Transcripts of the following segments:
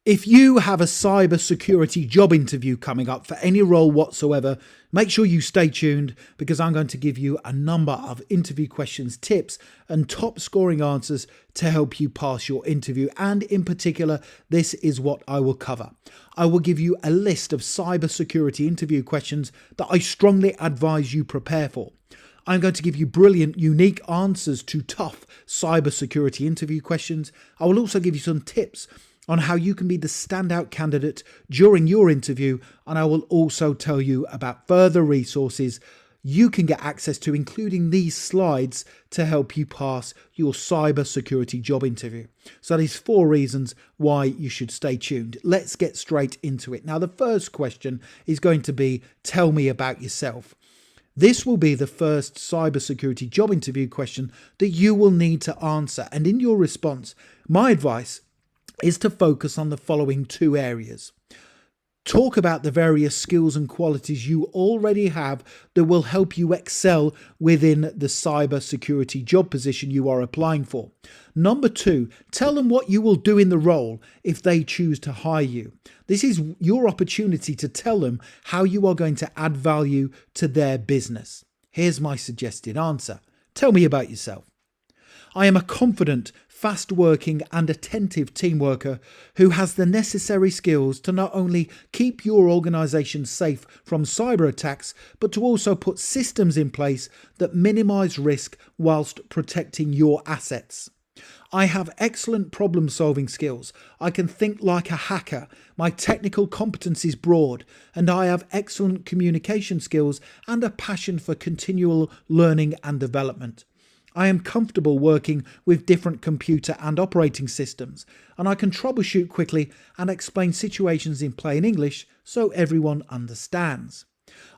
If you have a cybersecurity job interview coming up for any role whatsoever, make sure you stay tuned because I'm going to give you a number of interview questions, tips, and top scoring answers to help you pass your interview. And in particular, this is what I will cover. I will give you a list of cybersecurity interview questions that I strongly advise you prepare for. I'm going to give you brilliant, unique answers to tough cybersecurity interview questions. I will also give you some tips on how you can be the standout candidate during your interview, and I will also tell you about further resources you can get access to, including these slides to help you pass your cybersecurity job interview. So there's 4 reasons why you should stay tuned. Let's get straight into it. Now, the first question is going to be, tell me about yourself. This will be the first cybersecurity job interview question that you will need to answer. And in your response, my advice is to focus on the following 2 areas. Talk about the various skills and qualities you already have that will help you excel within the cybersecurity job position you are applying for. Number 2, tell them what you will do in the role if they choose to hire you. This is your opportunity to tell them how you are going to add value to their business. Here's my suggested answer. Tell me about yourself. I am a confident, fast-working and attentive team worker who has the necessary skills to not only keep your organisation safe from cyber attacks, but to also put systems in place that minimise risk whilst protecting your assets. I have excellent problem-solving skills. I can think like a hacker. My technical competence is broad, and I have excellent communication skills and a passion for continual learning and development. I am comfortable working with different computer and operating systems, and I can troubleshoot quickly and explain situations in plain English so everyone understands.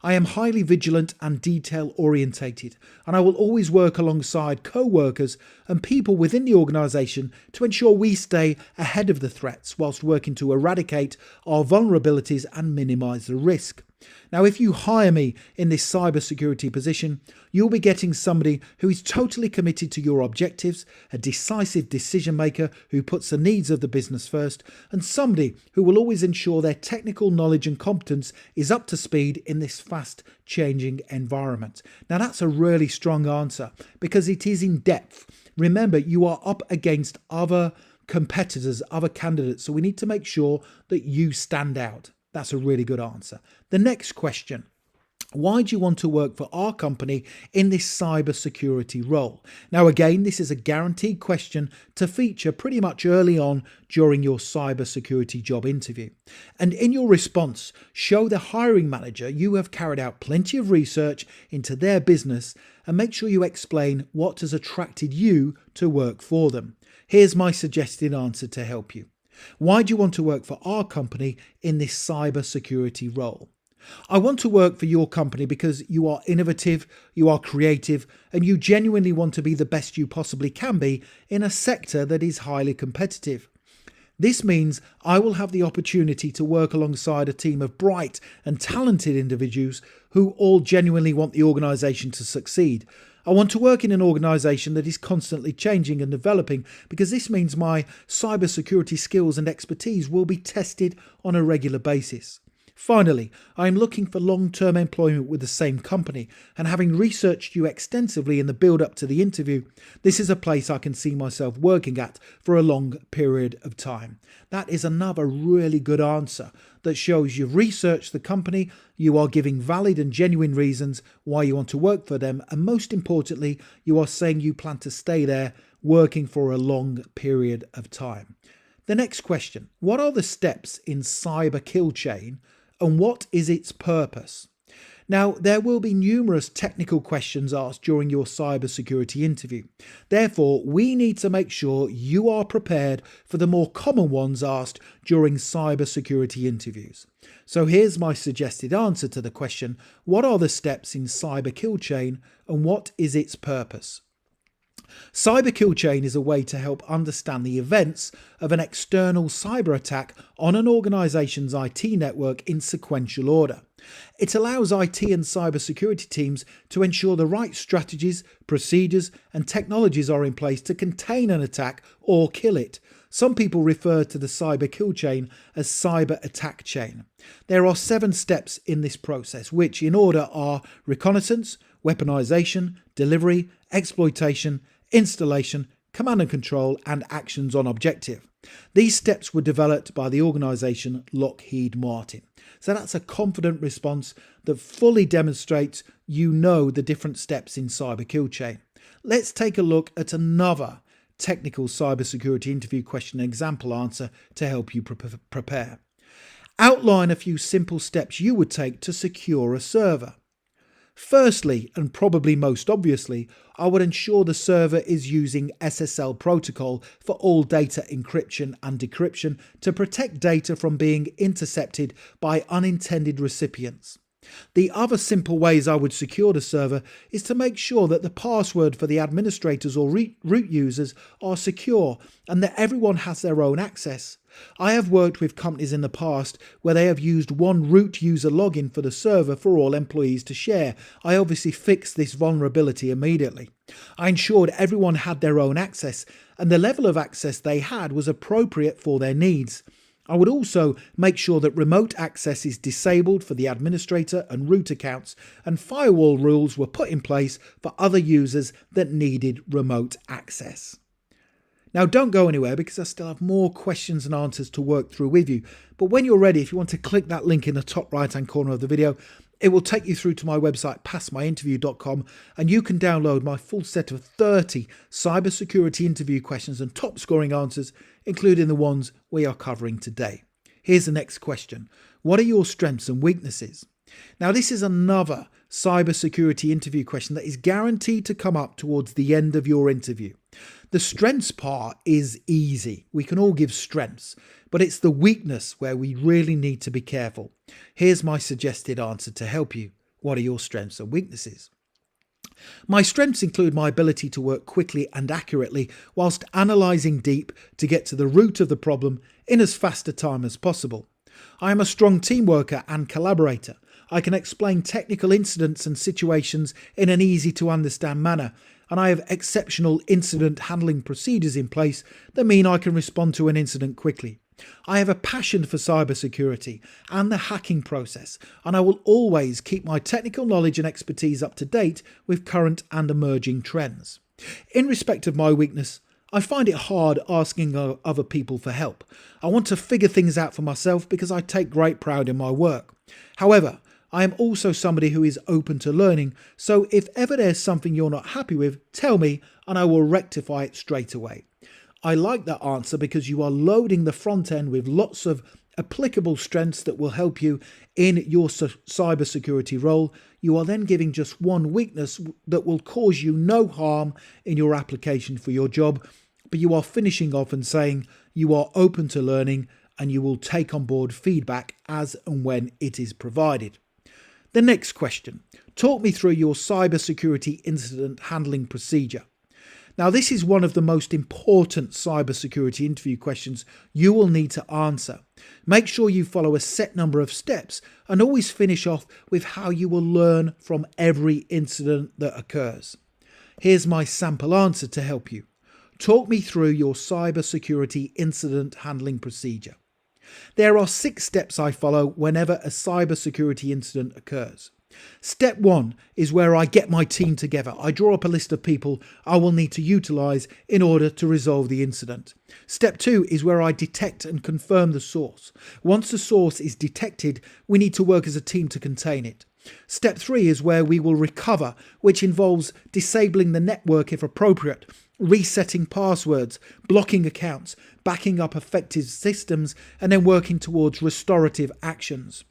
I am highly vigilant and detail orientated, and I will always work alongside co-workers and people within the organisation to ensure we stay ahead of the threats whilst working to eradicate our vulnerabilities and minimise the risk. Now, if you hire me in this cybersecurity position, you'll be getting somebody who is totally committed to your objectives, a decisive decision maker who puts the needs of the business first, and somebody who will always ensure their technical knowledge and competence is up to speed in this fast changing environment. Now, that's a really strong answer because it is in depth. Remember, you are up against other competitors, other candidates, so we need to make sure that you stand out. That's a really good answer. The next question. Why do you want to work for our company in this cybersecurity role? Now, again, this is a guaranteed question to feature pretty much early on during your cybersecurity job interview. And in your response, show the hiring manager you have carried out plenty of research into their business and make sure you explain what has attracted you to work for them. Here's my suggested answer to help you. Why do you want to work for our company in this cybersecurity role? I want to work for your company because you are innovative, you are creative, and you genuinely want to be the best you possibly can be in a sector that is highly competitive. This means I will have the opportunity to work alongside a team of bright and talented individuals who all genuinely want the organisation to succeed. I want to work in an organisation that is constantly changing and developing because this means my cybersecurity skills and expertise will be tested on a regular basis. Finally, I am looking for long-term employment with the same company, and having researched you extensively in the build-up to the interview, this is a place I can see myself working at for a long period of time. That is another really good answer that shows you've researched the company, you are giving valid and genuine reasons why you want to work for them, and most importantly, you are saying you plan to stay there working for a long period of time. The next question, what are the steps in cyber kill chain and what is its purpose? Now, there will be numerous technical questions asked during your cybersecurity interview. Therefore, we need to make sure you are prepared for the more common ones asked during cybersecurity interviews. So here's my suggested answer to the question, what are the steps in cyber kill chain and what is its purpose? Cyber kill chain is a way to help understand the events of an external cyber attack on an organisation's IT network in sequential order. It allows IT and cybersecurity teams to ensure the right strategies, procedures and technologies are in place to contain an attack or kill it. Some people refer to the cyber kill chain as cyber attack chain. There are 7 steps in this process, which in order are reconnaissance, weaponization, delivery, exploitation, installation, command and control, and actions on objective. These steps were developed by the organisation Lockheed Martin. So that's a confident response that fully demonstrates you know the different steps in cyber kill chain. Let's take a look at another technical cybersecurity interview question example answer to help you prepare. Outline a few simple steps you would take to secure a server. Firstly, and probably most obviously, I would ensure the server is using SSL protocol for all data encryption and decryption to protect data from being intercepted by unintended recipients. The other simple ways I would secure the server is to make sure that the password for the administrators or root users are secure and that everyone has their own access. I have worked with companies in the past where they have used one root user login for the server for all employees to share. I obviously fixed this vulnerability immediately. I ensured everyone had their own access and the level of access they had was appropriate for their needs. I would also make sure that remote access is disabled for the administrator and root accounts, and firewall rules were put in place for other users that needed remote access. Now don't go anywhere because I still have more questions and answers to work through with you. But when you're ready, if you want to click that link in the top right hand corner of the video, it will take you through to my website passmyinterview.com and you can download my full set of 30 cybersecurity interview questions and top scoring answers, including the ones we are covering today. Here's the next question. What are your strengths and weaknesses? Now this is another cybersecurity interview question that is guaranteed to come up towards the end of your interview. The strengths part is easy. We can all give strengths, but it's the weakness where we really need to be careful. Here's my suggested answer to help you. What are your strengths and weaknesses? My strengths include my ability to work quickly and accurately whilst analysing deep to get to the root of the problem in as fast a time as possible. I am a strong team worker and collaborator. I can explain technical incidents and situations in an easy to understand manner, and I have exceptional incident handling procedures in place that mean I can respond to an incident quickly. I have a passion for cybersecurity and the hacking process, and I will always keep my technical knowledge and expertise up to date with current and emerging trends. In respect of my weakness, I find it hard asking other people for help. I want to figure things out for myself because I take great pride in my work. However, I am also somebody who is open to learning, so if ever there's something you're not happy with, tell me and I will rectify it straight away. I like that answer because you are loading the front end with lots of applicable strengths that will help you in your cybersecurity role. You are then giving just one weakness that will cause you no harm in your application for your job, but you are finishing off and saying you are open to learning and you will take on board feedback as and when it is provided. The next question, talk me through your cybersecurity incident handling procedure. Now, this is one of the most important cybersecurity interview questions you will need to answer. Make sure you follow a set number of steps and always finish off with how you will learn from every incident that occurs. Here's my sample answer to help you. Talk me through your cybersecurity incident handling procedure. There are 6 steps I follow whenever a cybersecurity incident occurs. Step 1 is where I get my team together. I draw up a list of people I will need to utilise in order to resolve the incident. Step 2 is where I detect and confirm the source. Once the source is detected, we need to work as a team to contain it. Step 3 is where we will recover, which involves disabling the network if appropriate, resetting passwords, blocking accounts, backing up affected systems, and then working towards restorative actions.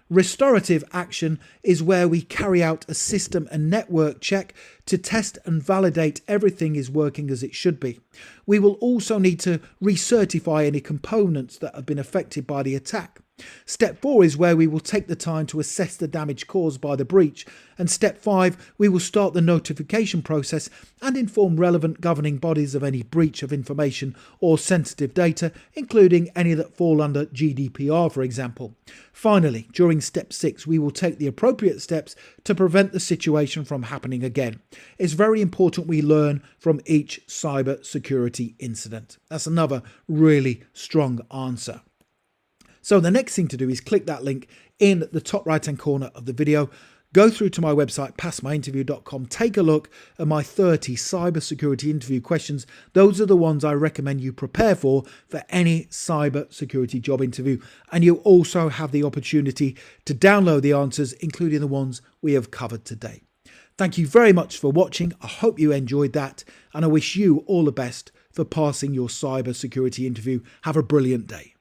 Restorative action is where we carry out a system and network check to test and validate everything is working as it should be. We will also need to recertify any components that have been affected by the attack. Step 4 is where we will take the time to assess the damage caused by the breach. And step 5, we will start the notification process and inform relevant governing bodies of any breach of information or sensitive data, including any that fall under GDPR, for example. Finally, during step 6, we will take the appropriate steps to prevent the situation from happening again. It's very important we learn from each cyber security incident. That's another really strong answer. So the next thing to do is click that link in the top right hand corner of the video. Go through to my website, passmyinterview.com. Take a look at my 30 cybersecurity interview questions. Those are the ones I recommend you prepare for any cybersecurity job interview. And you'll also have the opportunity to download the answers, including the ones we have covered today. Thank you very much for watching. I hope you enjoyed that. And I wish you all the best for passing your cybersecurity interview. Have a brilliant day.